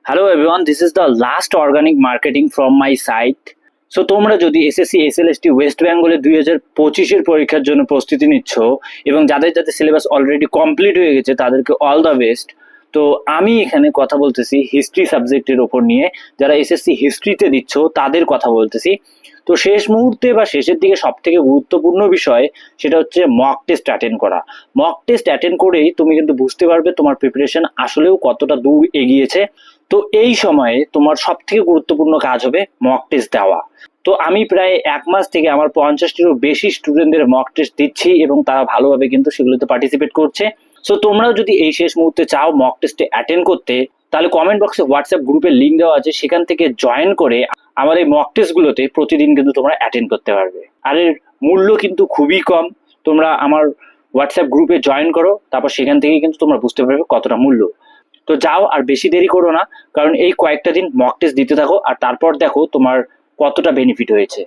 Hello everyone, this is the last organic marketing from my side. So তোমরা যদি SSC SLST West বেঙ্গলের 2025-এর পরীক্ষার জন্য প্রস্তুতি নিচ্ছ এবং যাদের যাদের সিলেবাস অলরেডি কমপ্লিট হয়ে গেছে তাদেরকে অল দ্য বেস্ট। তো আমি এখানে কথা বলতেছি হিস্ট্রি সাবজেক্টের ওপর নিয়ে, যারা এসএসসি হিস্ট্রিতে দিচ্ছ তাদের কথা বলতেছি। তো শেষ মুহূর্তে বা শেষের দিকে সব থেকে গুরুত্বপূর্ণ বিষয় সেটা হচ্ছে মক টেস্ট অ্যাটেন্ড করা। মক টেস্ট অ্যাটেন্ড করেই তুমি কিন্তু বুঝতে পারবে তোমার প্রিপারেশন আসলেও কতটা দূর এগিয়েছে। তো এই সময়ে তোমার সব থেকে গুরুত্বপূর্ণ কাজ হবে মক টেস্ট দেওয়া। তো আমি প্রায় 1 মাস থেকে আমার 50-টিরও বেশি স্টুডেন্টদের মক টেস্ট দিচ্ছি এবং তারা ভালোভাবে কিন্তু সেগুলোতে পার্টিসিপেট করছে। সো তোমরাও যদি এই শেষ মুহূর্তে চাও মক টেস্টে অ্যাটেন্ড করতে, তাহলে কমেন্ট বক্সে হোয়াটসঅ্যাপ গ্রুপের লিঙ্ক দেওয়া আছে, সেখান থেকে জয়েন করে আমার এই মক টেস্টগুলোতে প্রতিদিন কিন্তু তোমরা অ্যাটেন্ড করতে পারবে। আর এর মূল্য কিন্তু খুবই কম। তোমরা আমার হোয়াটসঅ্যাপ গ্রুপে জয়েন করো, তারপর সেখান থেকে কিন্তু তোমরা বুঝতে পারবে কতটা মূল্য। তো যাও, আর বেশি দেরি করো না, কারণ এই কয়েকটা দিন মক টেস্ট দিতে থাকো আর তারপর দেখো তোমার কতটা বেনিফিট হয়েছে।